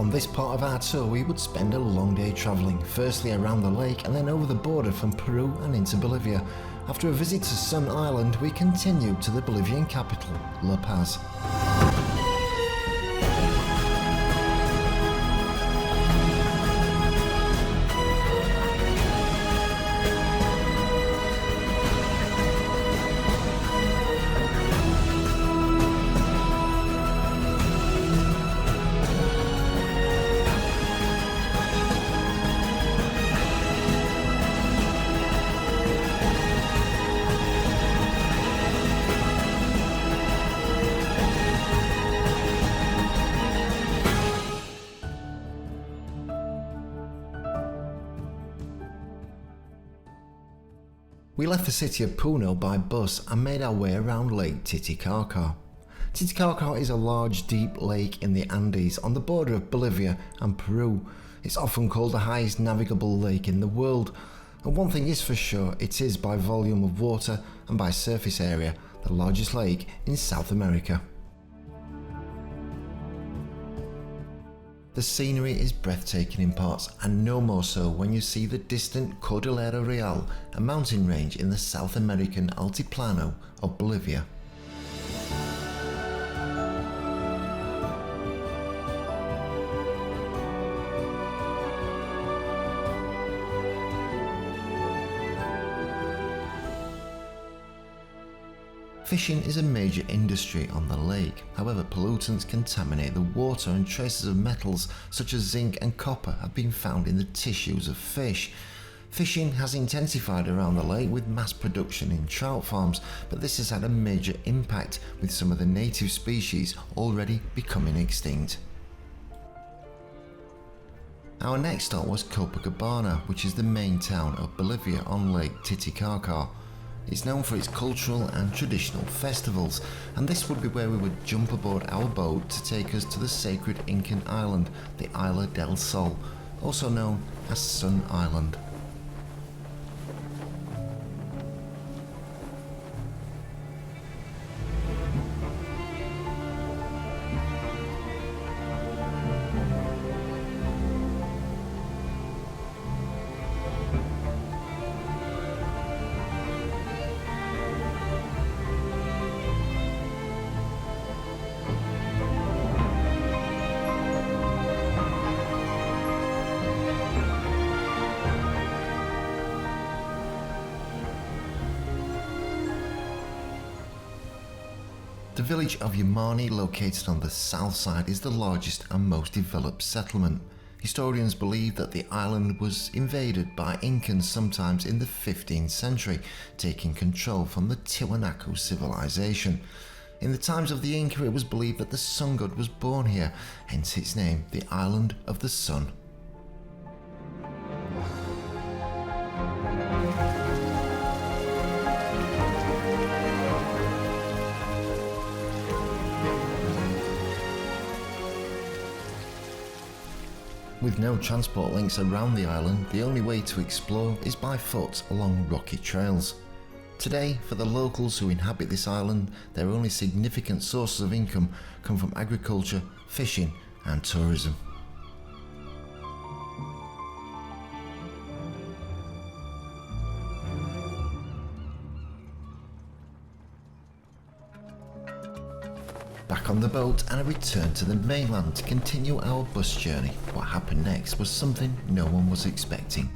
On this part of our tour we would spend a long day travelling, firstly around the lake and then over the border from Peru and into Bolivia. After a visit to Sun Island we continued to the Bolivian capital, La Paz. We left the city of Puno by bus and made our way around Lake Titicaca. Titicaca is a large, deep lake in the Andes on the border of Bolivia and Peru. It's often called the highest navigable lake in the world. And one thing is for sure, it is by volume of water and by surface area, the largest lake in South America. The scenery is breathtaking in parts, and no more so when you see the distant Cordillera Real, a mountain range in the South American Altiplano of Bolivia. Fishing is a major industry on the lake. However, pollutants contaminate the water and traces of metals such as zinc and copper have been found in the tissues of fish. Fishing has intensified around the lake with mass production in trout farms, but this has had a major impact with some of the native species already becoming extinct. Our next stop was Copacabana, which is the main town of Bolivia on Lake Titicaca. It's known for its cultural and traditional festivals, and this would be where we would jump aboard our boat to take us to the sacred Incan island, the Isla del Sol, also known as Sun Island. The village of Yumani, located on the south side, is the largest and most developed settlement. Historians believe that the island was invaded by incans sometimes in the 15th century, taking control from the Tiwanaku civilization. In the times of the Inca, it was believed that the sun god was born here, hence its name, the Island of the Sun. With no transport links around the island, the only way to explore is by foot along rocky trails. Today, for the locals who inhabit this island, their only significant sources of income come from agriculture, fishing and tourism. Back on the boat and a return to the mainland to continue our bus journey. What happened next was something no one was expecting.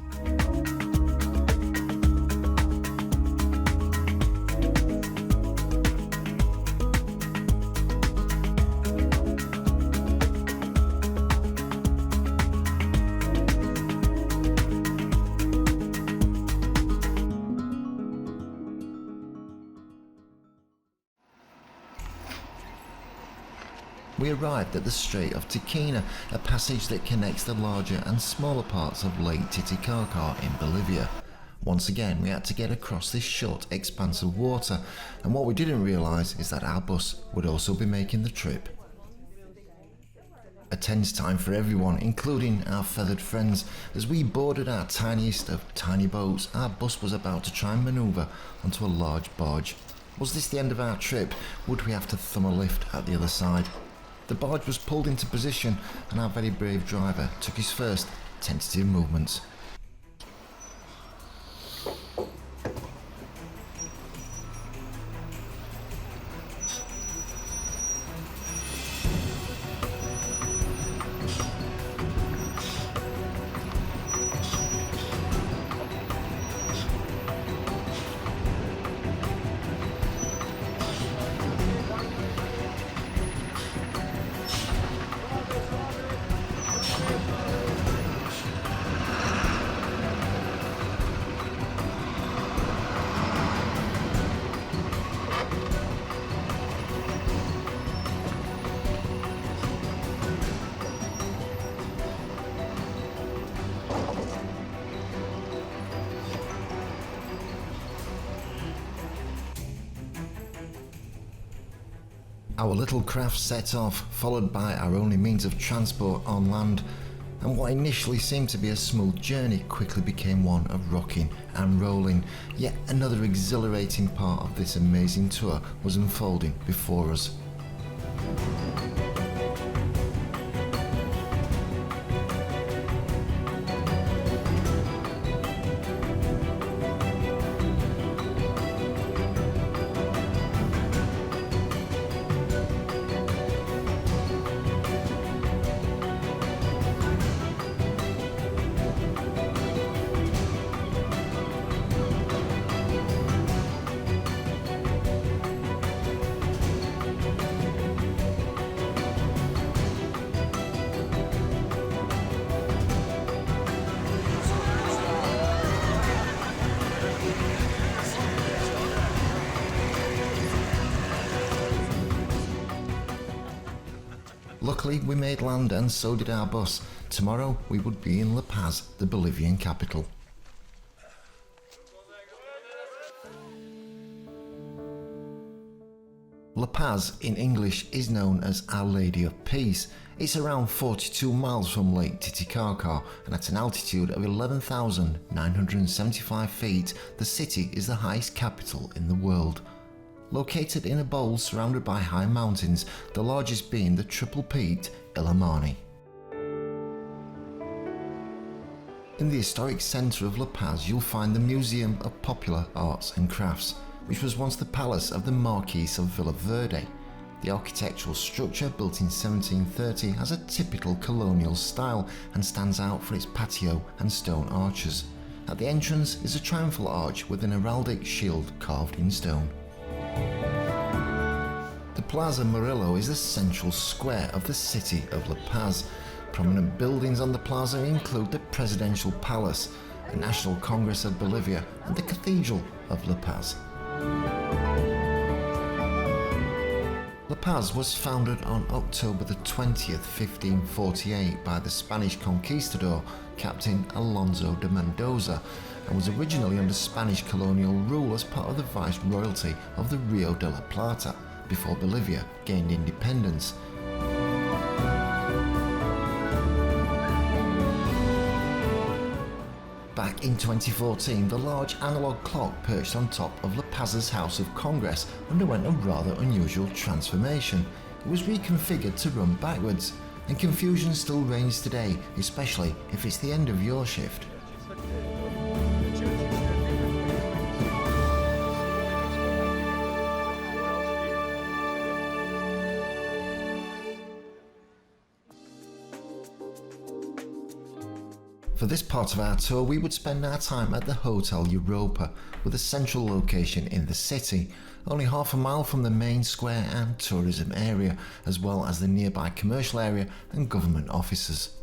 We arrived at the Strait of Tokina, a passage that connects the larger and smaller parts of Lake Titicaca in Bolivia. Once again, we had to get across this short expanse of water, and what we didn't realise is that our bus would also be making the trip. A tense time for everyone, including our feathered friends. As we boarded our tiniest of tiny boats, our bus was about to try and manoeuvre onto a large barge. Was this the end of our trip? Would we have to thumb a lift at the other side? The barge was pulled into position and our very brave driver took his first tentative movements. Our little craft set off, followed by our only means of transport on land, and what initially seemed to be a smooth journey quickly became one of rocking and rolling. Yet another exhilarating part of this amazing tour was unfolding before us. Luckily, we made land and so did our bus. Tomorrow, we would be in La Paz, the Bolivian capital. La Paz, in English, is known as Our Lady of Peace. It's around 42 miles from Lake Titicaca, and at an altitude of 11,975 feet, the city is the highest capital in the world. Located in a bowl surrounded by high mountains, the largest being the triple-peaked Yumani. In the historic centre of La Paz, you'll find the Museum of Popular Arts and Crafts, which was once the palace of the Marquis of Villaverde. The architectural structure, built in 1730, has a typical colonial style and stands out for its patio and stone arches. At the entrance is a triumphal arch with an heraldic shield carved in stone. The Plaza Murillo is the central square of the city of La Paz. Prominent buildings on the plaza include the Presidential Palace, the National Congress of Bolivia, and the Cathedral of La Paz. La Paz was founded on October the 20th, 1548 by the Spanish conquistador Captain Alonso de Mendoza, and was originally under Spanish colonial rule as part of the viceroyalty of the Rio de la Plata before Bolivia gained independence. Back in 2014, the large analog clock perched on top of La Paz's House of Congress underwent a rather unusual transformation. It was reconfigured to run backwards, and confusion still reigns today, especially if it's the end of your shift. For this part of our tour, we would spend our time at the Hotel Europa, with a central location in the city, only half a mile from the main square and tourism area, as well as the nearby commercial area and government offices.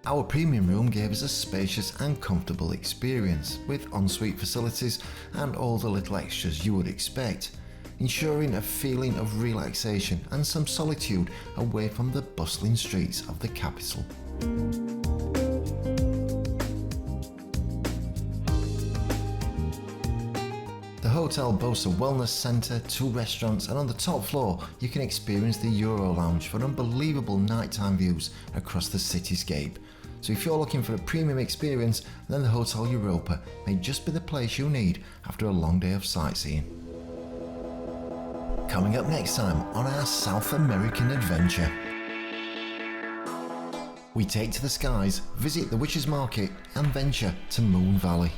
Our premium room gave us a spacious and comfortable experience, with ensuite facilities and all the little extras you would expect, ensuring a feeling of relaxation and some solitude away from the bustling streets of the capital. The hotel boasts a wellness centre, 2 restaurants, and on the top floor you can experience the Euro Lounge for unbelievable nighttime views across the cityscape. So if you're looking for a premium experience, then the Hotel Europa may just be the place you need after a long day of sightseeing. coming up next time on our South American adventure. We take to the skies, visit the Witches' Market and venture to Moon Valley.